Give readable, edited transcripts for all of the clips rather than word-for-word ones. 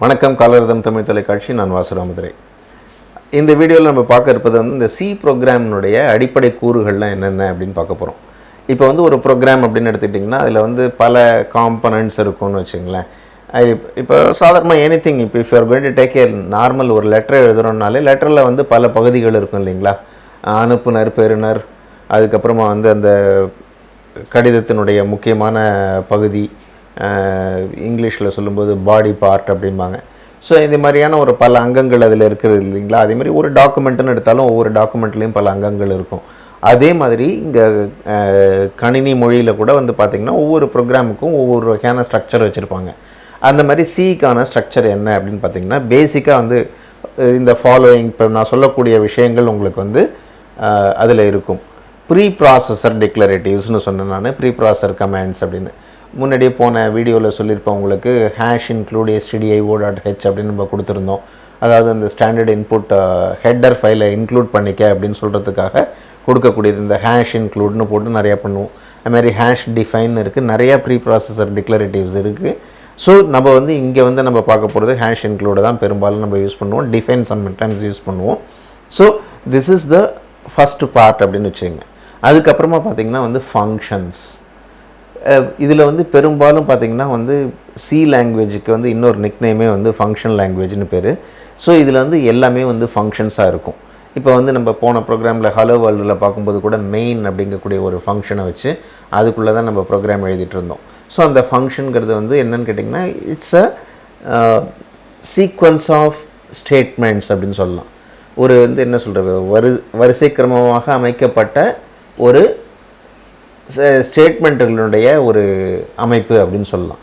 வணக்கம் காலரதம் தமிழ் தொலைக்காட்சி. நான் வாசு ராமதுரை. இந்த வீடியோவில் நம்ம பார்க்க இருப்பது இந்த சி ப்ரோக்ராமினுடைய அடிப்படை கூறுகள்லாம் என்னென்ன அப்படின்னு பார்க்க போகிறோம். இப்போ ஒரு ப்ரோக்ராம் அப்படின்னு எடுத்துக்கிட்டிங்கன்னா அதில் பல காம்பனன்ட்ஸ் இருக்கும்னு வச்சுங்களேன். இப்போ சாதாரணமாக எனிதிங், இப்போ if you're going to take a normal ஒரு லெட்டர் எழுதுகிறோம்னாலே லெட்டரில் பல பகுதிகள் இருக்கும் இல்லைங்களா. அனுப்புனர், பெறுநர், அதுக்கப்புறமா அந்த கடிதத்தினுடைய முக்கியமான பகுதி, இங்கிலீஷில் சொல்லும்போது பாடி பார்ட் அப்படிம்பாங்க. ஸோ இந்த மாதிரியான பல அங்கங்கள் அதில் இருக்கிறது இல்லைங்களா. அதேமாதிரி ஒரு டாக்குமெண்ட்டுன்னு எடுத்தாலும் ஒவ்வொரு டாக்குமெண்ட்லேயும் பல அங்கங்கள் இருக்கும். அதே மாதிரி இங்கே கணினி மொழியில் கூட பார்த்திங்கன்னா ஒவ்வொரு ப்ரோக்ராமுக்கும் ஒவ்வொரு வகையான ஸ்ட்ரக்சர் வச்சுருப்பாங்க. அந்த மாதிரி சிக்கான ஸ்ட்ரக்சர் என்ன அப்படின்னு பார்த்திங்கன்னா பேசிக்காக இந்த ஃபாலோயிங் இப்போ நான் சொல்லக்கூடிய விஷயங்கள் உங்களுக்கு அதில் இருக்கும். ப்ரீ ப்ராசஸர் டிக்ளரேட்டிவ்ஸ்னு சொன்னேன் நான். ப்ரீ ப்ராசஸர் கமெண்ட்ஸ் அப்படின்னு முன்னாடியே போன வீடியோவில் சொல்லியிருப்போம் உங்களுக்கு. ஹேஷ் இன்க்ளூட் stdio.h அப்படின்னு நம்ம கொடுத்துருந்தோம். அதாவது அந்த ஸ்டாண்டர்ட் இன்புட் ஹெட்டர் ஃபைலை இன்க்ளூட் பண்ணிக்க அப்படின்னு சொல்கிறதுக்காக கொடுக்கக்கூடியது இந்த ஹேஷ் இன்க்ளூட்னு போட்டு நிறையா பண்ணுவோம். அதுமாதிரி ஹேஷ் டிஃபைன் இருக்குது, நிறையா ப்ரீ ப்ராசஸர் டிக்ளரேட்டிவ்ஸ் இருக்குது. ஸோ நம்ம இங்கே நம்ம பார்க்க போகிறது ஹேஷ் இன்க்ளூடை தான் பெரும்பாலும் நம்ம யூஸ் பண்ணுவோம். டிஃபைன் சம்டைம்ஸ் யூஸ் பண்ணுவோம். So this is the first part அப்படின்னு வச்சுங்க. அதுக்கப்புறமா பார்த்திங்கன்னா ஃபங்க்ஷன்ஸ். இதில் பெரும்பாலும் பார்த்திங்கன்னா சி லாங்குவேஜுக்கு இன்னொரு நிக்நேமே ஃபங்க்ஷன் லாங்குவேஜ்னு பேர். ஸோ இதில் எல்லாமே ஃபங்க்ஷன்ஸாக இருக்கும். இப்போ நம்ம போன ப்ரோக்ராமில் ஹலோ வேர்ல்டில் பார்க்கும்போது கூட மெயின் அப்படிங்கக்கூடிய ஒரு ஃபங்க்ஷனை வச்சு அதுக்குள்ளே தான் நம்ம ப்ரோக்ராம் எழுதிட்டு இருந்தோம். ஸோ அந்த ஃபங்க்ஷனுங்கிறது என்னன்னு கேட்டிங்கன்னா it's a sequence of statements அப்படின்னு சொல்லலாம். ஒரு என்ன சொல்கிறது, வரிசை கிரமமாக அமைக்கப்பட்ட ஒரு ஸ்டேட்மெண்ட்டுகளுடைய ஒரு அமைப்பு அப்படின்னு சொல்லலாம்.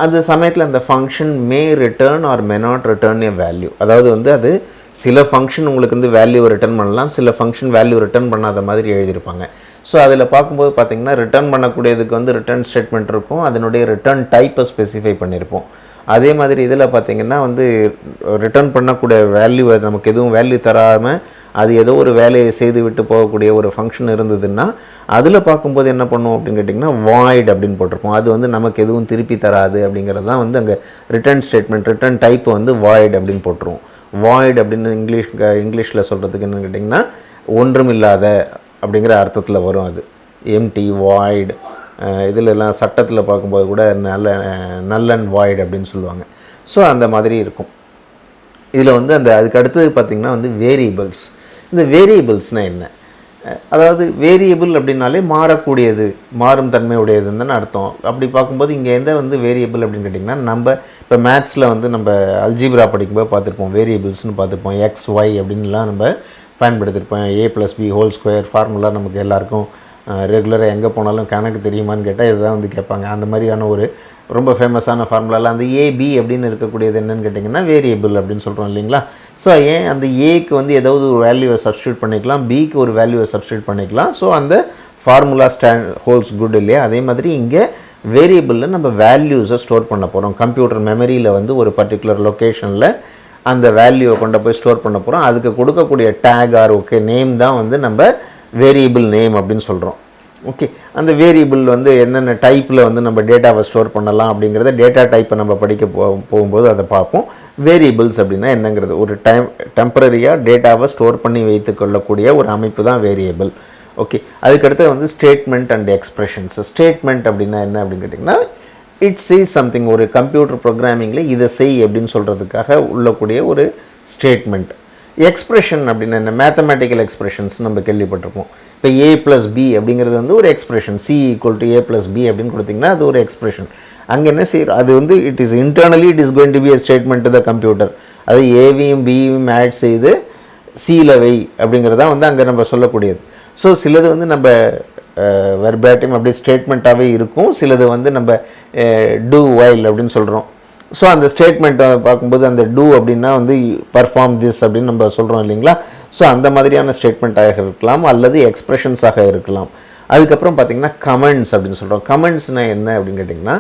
அந்த சமயத்தில் அந்த function May return R may not return a value. அதாவது அது சில ஃபங்க்ஷன் உங்களுக்கு வேல்யூவை ரிட்டர்ன் பண்ணலாம், சில ஃபங்க்ஷன் வேல்யூ ரிட்டர்ன் பண்ணாத மாதிரி எழுதியிருப்பாங்க. ஸோ அதில் பார்க்கும்போது பார்த்திங்கன்னா ரிட்டர்ன் பண்ணக்கூடியதுக்கு ரிட்டர்ன் ஸ்டேட்மெண்ட் இருக்கும், அதனுடைய ரிட்டர்ன் டைப்பை ஸ்பெசிஃபை பண்ணியிருப்போம். அதே மாதிரி இதில் பார்த்திங்கன்னா ரிட்டர்ன் பண்ணக்கூடிய வேல்யூவை நமக்கு எதுவும் வேல்யூ தராமல் அது ஏதோ ஒரு வேலையை செய்து விட்டு போகக்கூடிய ஒரு ஃபங்க்ஷன் இருந்ததுன்னா அதில் பார்க்கும்போது என்ன பண்ணுவோம் அப்படின்னு கேட்டிங்கன்னா வாய்ட் அப்படின்னு போட்டிருப்போம். அது நமக்கு எதுவும் திருப்பி தராது அப்படிங்கிறது தான் அங்கே return statement. Return type void அப்படின்னு போட்டுருவோம். வாய்ட் அப்படின்னு இங்கிலீஷில் சொல்கிறதுக்கு என்னன்னு கேட்டிங்கன்னா ஒன்றும் இல்லாத அப்படிங்கிற அர்த்தத்தில் வரும். அது எம்டி, வாய்டு. இதிலெல்லாம் சட்டத்தில் பார்க்கும்போது கூட நல் அண்ட் வாய்டு அப்படின்னு சொல்லுவாங்க. ஸோ அந்த மாதிரி இருக்கும். இதில் அதுக்கு அடுத்தது பார்த்திங்கன்னா வேரியபிள்ஸ். இந்த வேரியபிள்ஸ்னால் என்ன? அதாவது வேரியபிள் அப்படின்னாலே மாறக்கூடியது, மாறும் தன்மை உடையதுன்னு தானே அர்த்தம். அப்படி பார்க்கும்போது இங்கே எந்த வேரியபிள் அப்படின்னு கேட்டிங்கன்னா நம்ம இப்போ மேத்ஸில் நம்ம அல்ஜிப்ரா படிக்கும்போது பார்த்துருப்போம், வேரியபிள்ஸ்னு பார்த்துருப்போம். எக்ஸ், ஒய் அப்படின்லாம் நம்ம பயன்படுத்தியிருப்போம். a+b² ஃபார்முலா நமக்கு எல்லாருக்கும் ரெகுலராக எங்கே போனாலும் கணக்கு தெரியுமான்னு கேட்டால் இதுதான் கேட்பாங்க. அந்த மாதிரியான ஒரு ரொம்ப ஃபேமஸான ஃபார்முலாவில் அந்த ஏபி அப்படின்னு இருக்கக்கூடியது என்னென்னு கேட்டிங்கன்னா வேரியபிள் அப்படின்னு சொல்கிறோம் இல்லைங்களா. ஸோ ஏன் அந்த ஏக்கு ஏதாவது ஒரு வேல்யூவை சப்ஸ்டியூட் பண்ணிக்கலாம், பிக்கு ஒரு வேல்யூவை சப்ஸ்டியூட் பண்ணிக்கலாம். ஸோ அந்த ஃபார்முலா ஹோல்ஸ் குட் இல்லையா. அதே மாதிரி இங்கே வேரியபிளில் நம்ம வேல்யூஸை ஸ்டோர் பண்ண போகிறோம். கம்ப்யூட்டர் மெமரியில் ஒரு பர்டிகுலர் லொக்கேஷனில் அந்த வேல்யூவை கொண்டு போய் ஸ்டோர் பண்ண போகிறோம். அதுக்கு கொடுக்கக்கூடிய டேக் ஆர் நேம் தான் நம்ம வேரியபிள் நேம் அப்படின்னு சொல்கிறோம். ஓகே, அந்த வேரியபிள் என்னென்ன டைப்பில் நம்ம டேட்டாவை ஸ்டோர் பண்ணலாம் அப்படிங்கிறத டேட்டா டைப்பை நம்ம படிக்க போகும்போது அதை பார்ப்போம். வேரியபிள்ஸ் அப்படின்னா என்னங்கிறது ஒரு டெம்பரரியாக டேட்டாவை ஸ்டோர் பண்ணி வைத்துக்கொள்ளக்கூடிய ஒரு அமைப்பு தான் வேரியபிள். ஓகே, அதுக்கடுத்து ஸ்டேட்மெண்ட் அண்ட் எக்ஸ்பிரஷன்ஸ். ஸ்டேட்மெண்ட் அப்படின்னா என்ன அப்படின்னு கேட்டிங்கன்னா இட் சேஸ் சம்திங். ஒரு கம்ப்யூட்டர் ப்ரோக்ராமிங்கில் இதை செய் அப்படின்னு சொல்கிறதுக்காக உள்ளக்கூடிய ஒரு ஸ்டேட்மெண்ட். எக்ஸ்பிரஷன் அப்படின்னா என்ன? மேத்தமேட்டிக்கல் எக்ஸ்பிரஷன்ஸ் நம்ம கேள்விப்பட்டிருப்போம். இப்போ a+b அப்படிங்கிறது ஒரு எக்ஸ்பிரஷன். c = a+b அப்படின்னு கொடுத்திங்கன்னா அது ஒரு எக்ஸ்பிரஷன். அங்கே என்ன செய்கிறோம், அது it is internally it is going to be a statement to the computer. அது ஏவையும் பியும் ஆட் செய்து சியில் வை அப்படிங்கிறதா அங்கே நம்ம சொல்லக்கூடியது. ஸோ சிலது நம்ம வெர்பாட்டிம் அப்படி ஸ்டேட்மெண்ட்டாகவே இருக்கும், சிலது நம்ம டூ வைல் அப்படின்னு சொல்கிறோம். ஸோ அந்த ஸ்டேட்மெண்ட்டை பார்க்கும்போது அந்த டூ அப்படின்னா பர்ஃபார்ம் திஸ் அப்படின்னு நம்ம சொல்கிறோம் இல்லைங்களா. ஸோ அந்த மாதிரியான ஸ்டேட்மெண்ட்டாக இருக்கலாம் அல்லது எக்ஸ்பிரஷன்ஸாக இருக்கலாம். அதுக்கப்புறம் பார்த்திங்கன்னா கமெண்ட்ஸ் அப்படின்னு சொல்கிறோம். கமெண்ட்ஸ்னால் என்ன அப்படின்னு கேட்டிங்கன்னா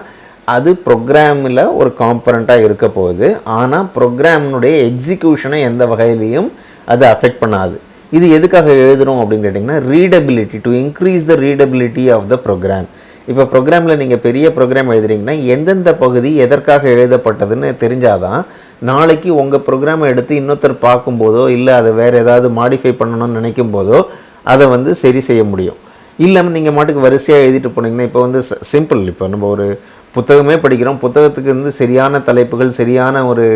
அது ப்ரோக்ராமில் ஒரு காம்பனண்ட்டாக இருக்க போகுது, ஆனால் ப்ரோக்ராமினுடைய எக்ஸிக்யூஷனை எந்த வகையிலையும் அது அஃபெக்ட் பண்ணாது. இது எதுக்காக எழுதுகிறோம் அப்படின்னு கேட்டிங்கன்னா readability, to increase the readability of the program. இப்போ ப்ரோக்ராமில் நீங்கள் பெரிய ப்ரோக்ராம் எழுதுறீங்கன்னா எந்தெந்த பகுதி எதற்காக எழுதப்பட்டதுன்னு தெரிஞ்சாதான் நாளைக்கு உங்கள் ப்ரோக்ராமை எடுத்து இன்னொருத்தர் பார்க்கும்போதோ இல்லை அதை வேறு ஏதாவது மாடிஃபை பண்ணணும்னு நினைக்கும் போதோ அதை வந்து சரி செய்ய முடியும். இல்லாமல் நீங்கள் மாட்டுக்கு வரிசையாக எழுதிட்டு போனீங்கன்னா, இப்போ வந்து சிம்பிள், இப்போ நம்ம ஒரு புத்தகமே படிக்கிறோம், புத்தகத்துக்கு வந்து சரியான தலைப்புகள், சரியான ஒரு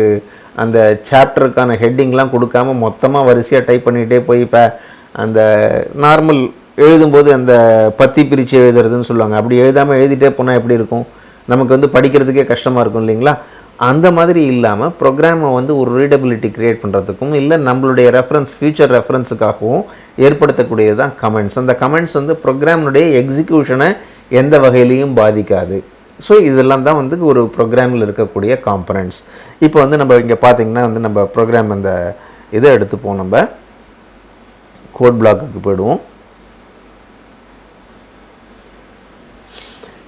அந்த சாப்டருக்கான ஹெட்டிங்லாம் கொடுக்காம மொத்தமாக வரிசையாக டைப் பண்ணிகிட்டே போய் இப்போ அந்த நார்மல் எழுதும்போது அந்த பத்தி பிரித்து எழுதுறதுன்னு சொல்லுவாங்க, அப்படி எழுதாமல் எழுதிட்டே போனால் எப்படி இருக்கும், நமக்கு வந்து படிக்கிறதுக்கே கஷ்டமாக இருக்கும் இல்லைங்களா? அந்த மாதிரி இல்லாமல் ப்ரோக்ராமை வந்து ஒரு ரீடபிலிட்டி க்ரியேட் பண்ணுறதுக்கும் இல்லை நம்மளுடைய ரெஃபரன்ஸ், ஃப்யூச்சர் ரெஃபரன்ஸுக்காகவும் ஏற்படுத்தக்கூடியது தான் கமெண்ட்ஸ். அந்த கமெண்ட்ஸ் வந்து ப்ரோக்ராமுடைய எக்ஸிக்யூஷனை எந்த வகையிலையும் பாதிக்காது. ஸோ இதெல்லாம் தான் வந்து ஒரு ப்ரோக்ராமில் இருக்கக்கூடிய காம்பனன்ட்ஸ். இப்போ வந்து நம்ம இங்கே பார்த்திங்கன்னா வந்து நம்ம ப்ரோக்ராம் அந்த இதை எடுத்துப்போம், நம்ம கோட் பிளாக்குக்கு போயிடுவோம்.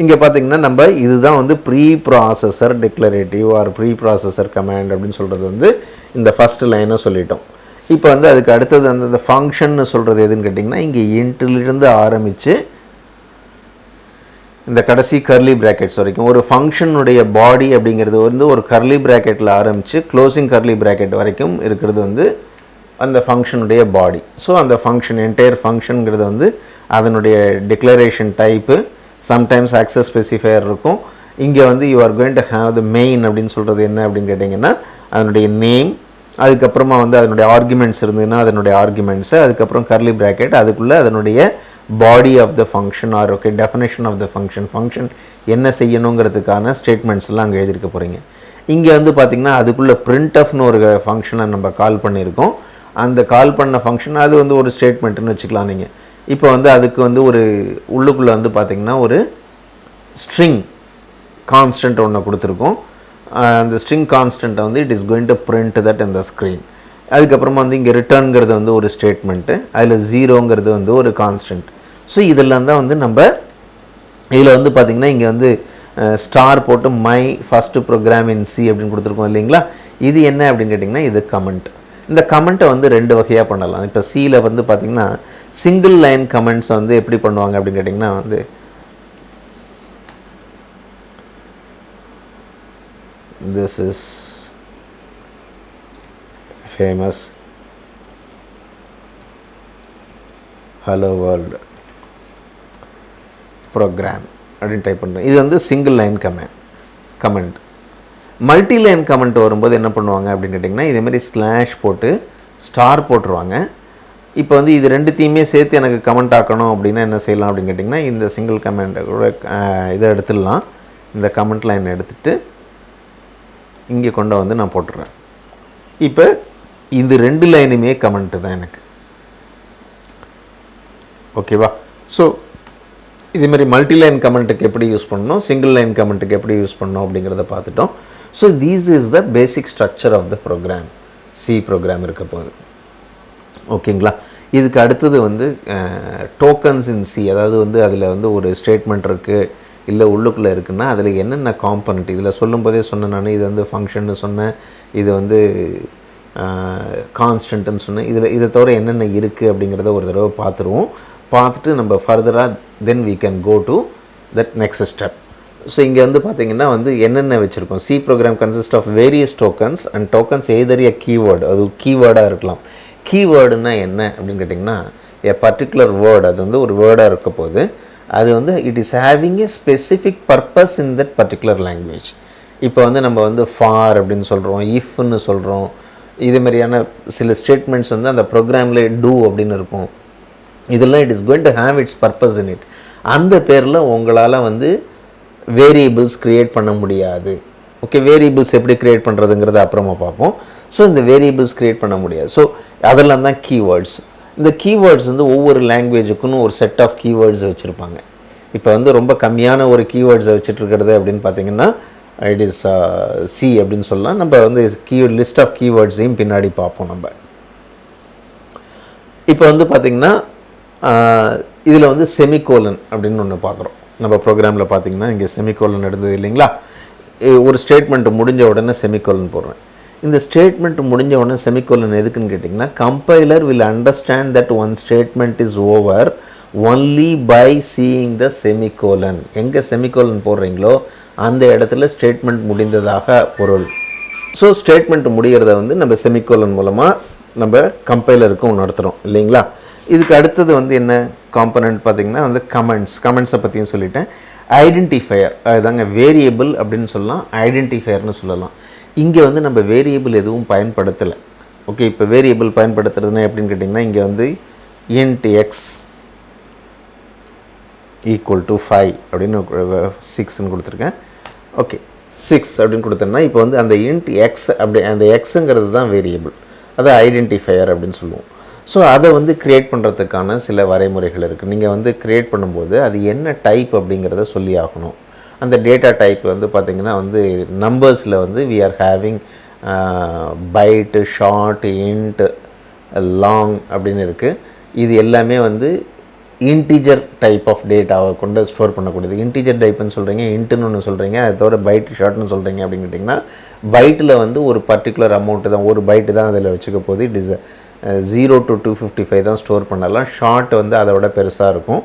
இங்கே பார்த்திங்கன்னா நம்ம இதுதான் வந்து preprocessor declarative or preprocessor command அப்படின்னு சொல்கிறது வந்து இந்த ஃபஸ்ட்டு லைனை சொல்லிட்டோம். இப்போ வந்து அதுக்கு அடுத்தது அந்த ஃபங்க்ஷன்னு சொல்கிறது எதுன்னு கேட்டிங்கன்னா, இங்கே இன்ட்டிலிருந்து ஆரம்பித்து இந்த கடைசி கர்லி ப்ராக்கெட்ஸ் வரைக்கும் ஒரு ஃபங்க்ஷனுடைய பாடி அப்படிங்கிறது வந்து ஒரு கர்லி ப்ராக்கெட்டில் ஆரம்பித்து க்ளோசிங் கர்லி ப்ராக்கெட் வரைக்கும் இருக்கிறது வந்து அந்த ஃபங்க்ஷனுடைய பாடி. ஸோ அந்த ஃபங்க்ஷன் என்டையர் ஃபங்க்ஷனுங்கிறது வந்து அதனுடைய declaration type, sometimes access specifier இருக்கும். இங்கே வந்து you are going to have the main அப்படின்னு சொல்கிறது என்ன அப்படின்னு கேட்டிங்கன்னா, அதனுடைய நேம், அதுக்கப்புறமா வந்து அதனுடைய ஆர்குமெண்ட்ஸ் இருந்ததுன்னா அதனுடைய ஆர்குமெண்ட்ஸு, அதுக்கப்புறம் கர்லி ப்ராக்கெட், அதுக்குள்ளே அதனுடைய body of the function or okay definition of the function என்ன செய்யணுங்கிறதுக்கான ஸ்டேட்மெண்ட்ஸ்லாம் அங்கே எழுதியிருக்க போகிறீங்க. இங்கே வந்து பார்த்திங்கன்னா அதுக்குள்ளே printfனு ஒரு ஃபங்க்ஷனை நம்ம கால் பண்ணியிருக்கோம். அந்த கால் பண்ண ஃபங்க்ஷன் அது வந்து ஒரு ஸ்டேட்மெண்ட்டுன்னு வச்சுக்கலாம் நீங்கள். இப்போ வந்து அதுக்கு வந்து ஒரு உள்ளுக்குள்ளே வந்து பார்த்திங்கன்னா ஒரு ஸ்ட்ரிங் கான்ஸ்டன்ட் ஒன்று கொடுத்துருக்கோம். அந்த ஸ்ட்ரிங் கான்ஸ்டன்ட்டை வந்து it is going to print that in the screen. அதுக்கப்புறமா வந்து இங்கே ரிட்டர்னுங்கிறது வந்து ஒரு ஸ்டேட்மெண்ட்டு, அதில் ஜீரோங்கிறது வந்து ஒரு கான்ஸ்டன்ட். ஸோ இதெல்லாம் தான் வந்து நம்ம இதில் வந்து பார்த்திங்கன்னா இங்கே வந்து ஸ்டார் போட்டு my first program in C அப்படின்னு கொடுத்துருக்கோம் இல்லைங்களா? இது என்ன அப்படின்னு கேட்டிங்கன்னா இது கமெண்ட். இந்த கமெண்ட்டை வந்து ரெண்டு வகையாக பண்ணலாம். இப்போ சியில் வந்து பார்த்திங்கன்னா சிங்கிள் லைன் கமெண்ட்ஸ் வந்து எப்படி பண்ணுவாங்க அப்படின்னு கேட்டிங்கன்னா வந்து this is famous hello world program அப்படின்னு டைப் பண்ணுறேன். இது வந்து single line comment. Multi line comment வரும்போது என்ன பண்ணுவாங்க அப்படின்னு கேட்டிங்கன்னா இதேமாதிரி ஸ்லாஷ் போட்டு ஸ்டார் போட்டுருவாங்க. இப்போ வந்து இது ரெண்டுத்தையுமே சேர்த்து எனக்கு கமெண்ட் ஆக்கணும் அப்படின்னா என்ன செய்யலாம் அப்படின்னு கேட்டிங்கன்னா இந்த சிங்கிள் கமெண்ட்டை கூட இதை எடுத்துடலாம். இந்த கமெண்ட் லைன் எடுத்துகிட்டு இங்கே கொண்டு வந்து நான் போட்டுடுறேன். இப்போ இது ரெண்டு லைனுமே கமெண்ட்டு தான் எனக்கு, ஓகேவா? ஸோ இதேமாதிரி மல்டி லைன் கமெண்ட்டுக்கு எப்படி யூஸ் பண்ணணும், சிங்கிள் லைன் கமெண்ட்டுக்கு எப்படி யூஸ் பண்ணணும் அப்படிங்கிறத பார்த்துட்டோம். So these is the basic structure of the program. C program இருக்க போகுது, ஓகேங்களா? இதுக்கு அடுத்தது வந்து டோக்கன்ஸ் இன் சி, அதாவது வந்து அதில் வந்து ஒரு ஸ்டேட்மெண்ட் இருக்குது இல்லை உள்ளுக்குள்ளே இருக்குன்னா அதில் என்னென்ன காம்பனண்ட், இதில் சொல்லும்போதே சொன்னேன் நான், இது வந்து ஃபங்க்ஷன்னு சொன்னேன், இது வந்து கான்ஸ்டன்ட்டுன்னு சொன்னேன். இதை தவிர என்னென்ன இருக்குது அப்படிங்கிறத ஒரு தடவை பார்த்துருவோம். பார்த்துட்டு நம்ம ஃபர்தராக then we can go to that next step. So இங்கே வந்து பார்த்திங்கன்னா வந்து என்னென்ன வச்சுருக்கோம். C program consist of various tokens and tokens either a keyword, அது கீவேர்டாக இருக்கலாம். கீவேர்டுன்னா என்ன அப்படின்னு கேட்டிங்கன்னா எ பர்டிகுலர் வேர்டு, அது வந்து ஒரு வேர்டாக இருக்க போது அது வந்து it is having a specific purpose in that particular language. இப்போ வந்து நம்ம வந்து ஃபார் அப்படின்னு சொல்கிறோம், இஃப்னு சொல்கிறோம், இது மாதிரியான சில ஸ்டேட்மெண்ட்ஸ் வந்து அந்த ப்ரோக்ராமில் டூ அப்படின்னு இருக்கும். இதெல்லாம் it is going to have it's purpose in it. அந்த பேரில் உங்களால் வந்து வேரியபிள்ஸ் க்ரியேட் பண்ண முடியாது. ஓகே, வேரியபிள்ஸ் எப்படி க்ரியேட் பண்ணுறதுங்கிறத அப்புறமா பார்ப்போம். ஸோ இந்த வேரியபிள்ஸ் க்ரியேட் பண்ண முடியாது. ஸோ அதெல்லாம் தான் கீவேர்ட்ஸ். இந்த கீவேர்ட்ஸ் வந்து ஒவ்வொரு லாங்குவேஜுக்குன்னு ஒரு செட் ஆஃப் கீவேர்ட்ஸ் வச்சுருப்பாங்க. இப்போ வந்து ரொம்ப கம்மியான ஒரு கீவேர்ட்ஸை வச்சுட்ருக்கிறது அப்படின்னு பார்த்தீங்கன்னா இட் இஸ் சி அப்படின்னு சொல்லலாம். நம்ம வந்து லிஸ்ட் ஆஃப் கீவேர்ட்ஸையும் பின்னாடி பார்ப்போம். நம்ம இப்போ வந்து பார்த்திங்கன்னா இதில் வந்து செமிகோலன் அப்படின்னு ஒன்று பார்க்குறோம். நம்ம ப்ரோக்ராமில் பார்த்திங்கன்னா இங்கே செமிகோலன் இருந்தது இல்லைங்களா? ஒரு ஸ்டேட்மெண்ட் முடிஞ்ச உடனே செமிகோலன் போடுறேன். இந்த ஸ்டேட்மெண்ட் முடிஞ்ச உடனே செமிகோலன் எதுக்குன்னு கேட்டிங்கன்னா compiler will understand that one statement is over only by seeing the semicolon. எங்கே செமிகோலன் போடுறீங்களோ அந்த இடத்துல ஸ்டேட்மெண்ட் முடிந்ததாக பொருள். ஸோ ஸ்டேட்மெண்ட் முடிகிறத வந்து நம்ம செமிகோலன் மூலமாக நம்ம கம்பைலருக்கும் நடத்துகிறோம் இல்லைங்களா. இதுக்கு அடுத்தது வந்து என்ன காம்பனண்ட் பார்த்திங்கன்னா வந்து கமெண்ட்ஸை பற்றியும் சொல்லிட்டேன். ஐடென்டிஃபையர் அதுதாங்க வேரியபிள் அப்படின்னு சொல்லலாம், ஐடென்டிஃபையர்னு சொல்லலாம். இங்கே வந்து நம்ம வேரியபிள் எதுவும் பயன்படுத்தலை. ஓகே, இப்போ வேரியபிள் பயன்படுத்துறதுனா எப்படின்னு கேட்டிங்கன்னா இங்கே வந்து int x ஈக்குவல் டு 5 அப்படின்னு 6ன்னு கொடுத்துருக்கேன். ஓகே 6 அப்படின்னு கொடுத்தோம்னா இப்போ வந்து அந்த int x அப்படி அந்த எக்ஸுங்கிறது தான் வேரியபிள், அதை ஐடென்டிஃபையர் அப்படின்னு சொல்லுவோம். ஸோ அதை வந்து க்ரியேட் பண்ணுறதுக்கான சில வரைமுறைகள் இருக்குது. நீங்கள் வந்து க்ரியேட் பண்ணும்போது அது என்ன டைப் அப்படிங்கிறத சொல்லி ஆகணும். அந்த டேட்டா டைப் வந்து பார்த்திங்கன்னா வந்து நம்பர்ஸில் வந்து we are having byte, short, int, long அப்படின்னு இருக்குது. இது எல்லாமே வந்து இன்டிஜர் டைப் ஆஃப் டேட்டாவை கொண்டு ஸ்டோர் பண்ணக்கூடியது. இன்டிஜர் டைப்புன்னு சொல்கிறீங்க, இன்ட்டுன்னு ஒன்று சொல்கிறீங்க, அது தவிர பைட், ஷார்ட்னு சொல்கிறீங்க அப்படின்னு கேட்டிங்கன்னா பைட்டில் வந்து ஒரு பர்டிகுலர் அமௌண்ட்டு தான், ஒரு பைட்டு தான் அதில் வச்சுக்க போது. இட் இஸ் 0 to 255 தான் ஸ்டோர் பண்ணலாம். ஷார்ட் வந்து அதை விட பெருசாக இருக்கும்,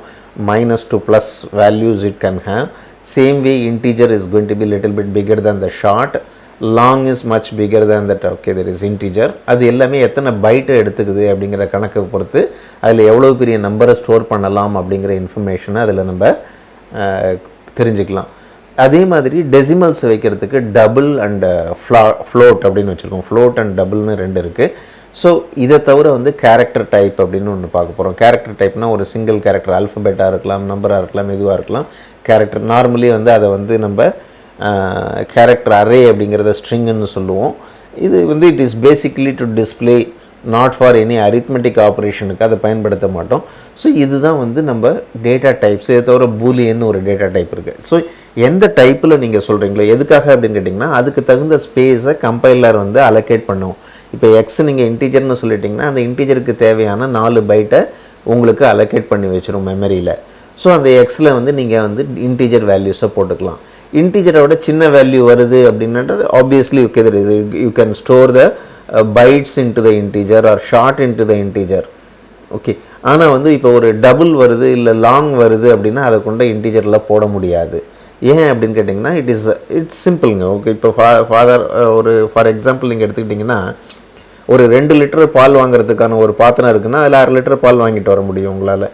-2 to + values it can have. Same way integer is going to be little bit bigger than the short, long is much bigger than that. Okay, there is integer. அது எல்லாமே எத்தனை பைட்டை எடுத்துக்குது அப்படிங்கிற கணக்கை பொறுத்து அதில் எவ்வளோ பெரிய நம்பரை ஸ்டோர் பண்ணலாம் அப்படிங்கிற இன்ஃபர்மேஷனை அதில் நம்ம தெரிஞ்சுக்கலாம். அதே மாதிரி டெசிமல்ஸ் வைக்கிறதுக்கு டபுள் அண்ட் ஃப்ளோட் அப்படின்னு வச்சுருக்கோம். ஃப்ளோட் அண்ட் டபுள்னு 2 இருக்குது. ஸோ இதை தவிர வந்து கேரக்டர் டைப் அப்படின்னு ஒன்று பார்க்க போகிறோம். கேரக்டர் டைப்னால் ஒரு சிங்கிள் கேரக்டர், ஆல்ஃபபெட்டாக இருக்கலாம், நம்பராக இருக்கலாம், எதுவாக இருக்கலாம். கேரக்டர் நார்மலி வந்து அதை வந்து நம்ம கேரக்டர் அரே அப்படிங்கிறத ஸ்ட்ரிங்குன்னு சொல்லுவோம். இது வந்து it is basically to display, not for any arithmetic ஆப்ரேஷனுக்கு அதை பயன்படுத்த மாட்டோம். ஸோ இதுதான் வந்து நம்ம டேட்டா டைப்ஸ். இதை தவிர பூலியன்னு ஒரு டேட்டா டைப் இருக்குது. ஸோ எந்த டைப்பில் நீங்கள் சொல்கிறீங்களோ எதுக்காக அப்படின்னு கேட்டிங்கன்னா அதுக்கு தகுந்த ஸ்பேஸை கம்பைலர் வந்து அலோகேட் பண்ணுவோம். இப்போ எக்ஸ் நீங்கள் இன்டீஜர்னு சொல்லிட்டிங்கன்னா அந்த இன்டீஜருக்கு தேவையான 4 பைட்டை உங்களுக்கு அலோகேட் பண்ணி வச்சிரும் மெமரியில். ஸோ அந்த எக்ஸில் வந்து நீங்கள் வந்து இன்டீஜர் வேல்யூஸை போட்டுக்கலாம். இன்டீஜரை விட சின்ன வேல்யூ வருது அப்படின்னா obviously you can store the bytes into the integer or short into the integer. Okay, ஆனால் வந்து இப்போ ஒரு டபுள் வருது இல்லை லாங் வருது அப்படின்னா அதை கொண்ட இன்டீஜரில் போட முடியாது. ஏன் அப்படின்னு கேட்டிங்கன்னா இட்ஸ் சிம்பிளுங்க. ஓகே, இப்போ ஃபார் எக்ஸாம்பிள் நீங்கள் எடுத்துக்கிட்டிங்கன்னா ஒரு 2 லிட்டர் பால் வாங்குறதுக்கான ஒரு பாத்திரம் இருக்குன்னா அதில் 1/2 லிட்டர் பால் வாங்கிட்டு வர முடியும் உங்களால்.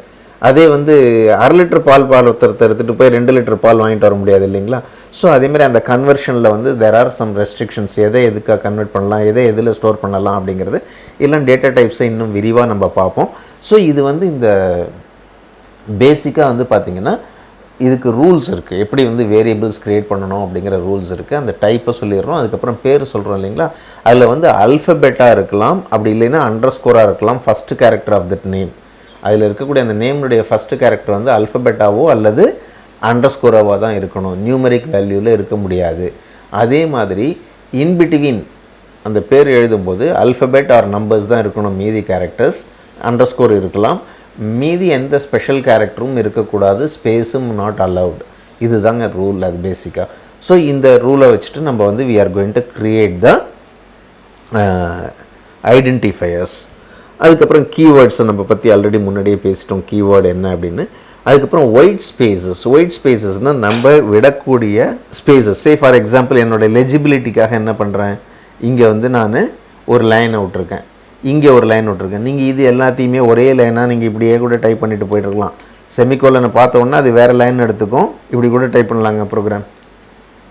அதே வந்து 1/2 லிட்டர் பால் ஒருத்தர் எடுத்துகிட்டு போய் 2 லிட்டர் பால் வாங்கிட்டு வர முடியாது இல்லைங்களா. ஸோ அதேமாதிரி அந்த கன்வர்ஷனில் வந்து தெர் ஆர் சம் ரெஸ்ட்ரிக்ஷன்ஸ். எதை எதுக்காக கன்வெர்ட் பண்ணலாம், எதை எதில் ஸ்டோர் பண்ணலாம் அப்படிங்கிறது எல்லாம் டேட்டா டைப்ஸை இன்னும் விரிவாக நம்ம பார்ப்போம். ஸோ இது வந்து இந்த பேசிக்காக வந்து பார்த்திங்கன்னா இதுக்கு ரூல்ஸ் இருக்குது. எப்படி வந்து வேரியபிள்ஸ் க்ரியேட் பண்ணணும் அப்படிங்கிற ரூல்ஸ் இருக்குது. அந்த டைப்பை சொல்லிடுறோம், அதுக்கப்புறம் பேர் சொல்கிறோம் இல்லைங்களா. அதில் வந்து அல்ஃபபெட்டாக இருக்கலாம், அப்படி இல்லைன்னா அண்டர்ஸ்கோராக இருக்கலாம். First character of that name, அதில் இருக்கக்கூடிய அந்த நேமுடைய ஃபஸ்ட்டு கேரக்டர் வந்து அல்ஃபபெட்டாவோ அல்லது அண்டர்ஸ்கோராவோ தான் இருக்கணும், நியூமரிக் வேல்யூவில் இருக்க முடியாது. அதே மாதிரி இன்பிட்வீன் அந்த பேர் எழுதும்போது அல்ஃபபெட் ஆர் நம்பர்ஸ் தான் இருக்கணும், மீதி கேரக்டர்ஸ் அண்டர்ஸ்கோர் இருக்கலாம். மீதி எந்த ஸ்பெஷல் கேரக்டரும் இருக்கக்கூடாது, ஸ்பேஸும் நாட் அலவுட். இது தாங்க ரூல், அது பேசிக்காக. ஸோ இந்த ரூலை வச்சுட்டு நம்ம வந்து we are going to create the identifiers. அதுக்கப்புறம் கீவேர்ட்ஸை நம்ம பற்றி ஆல்ரெடி முன்னாடியே பேசிட்டோம், கீவேர்டு என்ன அப்படின்னு. அதுக்கப்புறம் ஒயிட் ஸ்பேசஸ்னால் நம்ம விடக்கூடிய ஸ்பேசஸ். சே ஃபார் எக்ஸாம்பிள் என்னோடய லெஜிபிலிட்டிக்காக என்ன பண்ணுறேன், இங்கே வந்து நான் ஒரு லைனை விட்ருக்கேன், இங்கே ஒரு லைன் விட்ருக்கேன். நீங்கள் இது எல்லாத்தையுமே ஒரே லைனாக நீங்கள் இப்படியே கூட டைப் பண்ணிட்டு போயிட்டுருக்கலாம். செமிகோலனை பார்த்தோன்னா அது வேறு லைன் எடுத்துக்கும், இப்படி கூட டைப் பண்ணலாங்க ப்ரோக்ராம்.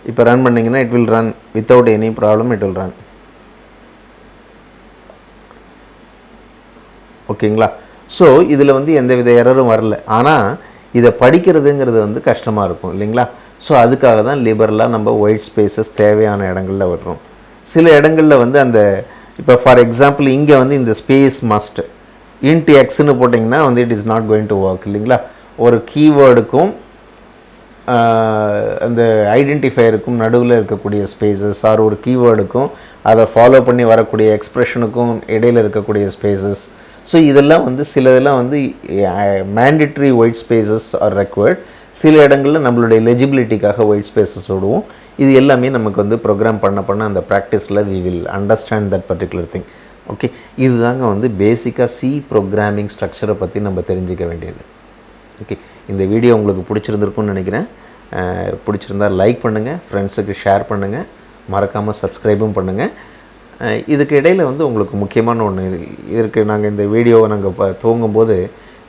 இப்போ ரன் பண்ணிங்கன்னா it will run without any problem, it will run. ஓகேங்களா. ஸோ இதில் வந்து எந்த வித எரரும் வரல. ஆனால் இதை படிக்கிறதுங்கிறது வந்து கஷ்டமாக இருக்கும் இல்லைங்களா. ஸோ அதுக்காக தான் லிபரலாக நம்ம ஒயிட் ஸ்பேசஸ் தேவையான இடங்களில் விடுறோம். சில இடங்களில் வந்து அந்த இப்போ ஃபார் எக்ஸாம்பிள் இங்கே வந்து இந்த ஸ்பேஸ் மஸ்ட் இன்ட் எக்ஸ்ன்னு போட்டிங்கன்னா வந்து it is not going to work இல்லைங்களா. ஒரு கீவேர்டுக்கும் அந்த ஐடென்டிஃபையருக்கும் நடுவில் இருக்கக்கூடிய ஸ்பேசஸ், ஆர் ஒரு கீவேர்டுக்கும் அதை ஃபாலோ பண்ணி வரக்கூடிய எக்ஸ்ப்ரெஷனுக்கும் இடையில் இருக்கக்கூடிய ஸ்பேசஸ். ஸோ இதெல்லாம் வந்து சிலதெல்லாம் வந்து mandatory white spaces R required. சில இடங்களில் நம்மளுடைய லெஜிபிலிட்டிக்காக ஒயிட் ஸ்பேசஸ் விடுவோம். இது எல்லாமே நமக்கு வந்து ப்ரோக்ராம் பண்ண அந்த ப்ராக்டிஸில் we will understand that particular thing. Okay, இதுதாங்க வந்து பேசிக்காக சி ப்ரோக்ராமிங் ஸ்ட்ரக்சரை பற்றி நம்ம தெரிஞ்சிக்க வேண்டியது. ஓகே, இந்த வீடியோ உங்களுக்கு பிடிச்சிருந்துருக்குன்னு நினைக்கிறேன். பிடிச்சிருந்தால் லைக் பண்ணுங்கள், ஃப்ரெண்ட்ஸுக்கு ஷேர் பண்ணுங்கள். மறக்காமல் சப்ஸ்கிரைபும் பண்ணுங்கள். இதுக்கு இடையில் வந்து உங்களுக்கு முக்கியமான ஒன்று இதற்கு நாங்கள் இந்த வீடியோவை நாங்கள் துவங்கும்போது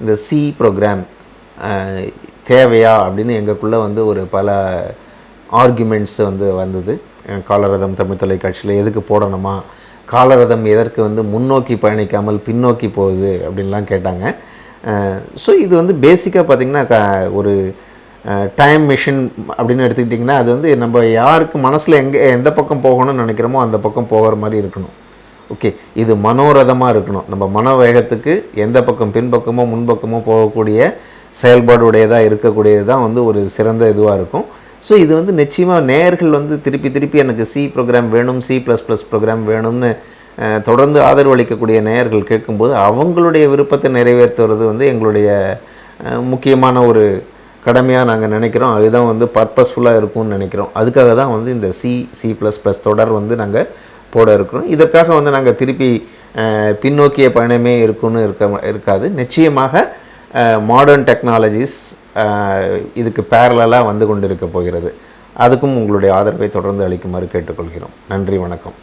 இந்த சி ப்ரோக்ராம் தேவையா அப்படின்னு எங்களுக்குள்ளே வந்து ஒரு பல ஆர்குமெண்ட்ஸ் வந்து வந்தது. காலரதம் தமிழ் தொலைக்காட்சியில் எதுக்கு போடணுமா, காலரதம் எதற்கு வந்து முன்னோக்கி பயணிக்காமல் பின்னோக்கி போகுது அப்படின்லாம் கேட்டாங்க. ஸோ இது வந்து பேசிக்காக பார்த்திங்கன்னா ஒரு டைம் மிஷின் அப்படின்னு எடுத்துக்கிட்டிங்கன்னா அது வந்து நம்ம யாருக்கு மனசில் எந்த பக்கம் போகணும்னு நினைக்கிறோமோ அந்த பக்கம் போகிற மாதிரி இருக்கணும். ஓகே, இது மனோரதமாக இருக்கணும். நம்ம மன வேகத்துக்கு எந்த பக்கம் பின்பக்கமோ முன்பக்கமோ போகக்கூடிய செயல்பாடு உடையதாக இருக்கக்கூடியது தான் வந்து ஒரு சிறந்த இதுவாக இருக்கும். ஸோ இது வந்து நிச்சயமாக நேயர்கள் வந்து திருப்பி எனக்கு சி ப்ரோக்ராம் வேணும், C++ ப்ரோக்ராம் வேணும்னு தொடர்ந்து ஆதரவு அளிக்கக்கூடிய நேயர்கள் கேட்கும்போது அவங்களுடைய விருப்பத்தை நிறைவேற்றுவது வந்து எங்களுடைய முக்கியமான ஒரு கடமையாக நாங்கள் நினைக்கிறோம். அதுதான் வந்து பர்பஸ்ஃபுல்லாக இருக்கும்னு நினைக்கிறோம். அதுக்காக தான் வந்து இந்த C++ தொடர் வந்து நாங்கள் போட இருக்கிறோம். இதற்காக வந்து நாங்கள் திருப்பி பின்னோக்கிய பயணமே இருக்குன்னு இருக்காது. நிச்சயமாக மாடர்ன் டெக்னாலஜிஸ் இதுக்கு பேரலாக வந்து கொண்டு இருக்க போகிறது. அதுக்கும் உங்களுடைய ஆதரவை தொடர்ந்து அளிக்குமாறு கேட்டுக்கொள்கிறோம். நன்றி, வணக்கம்.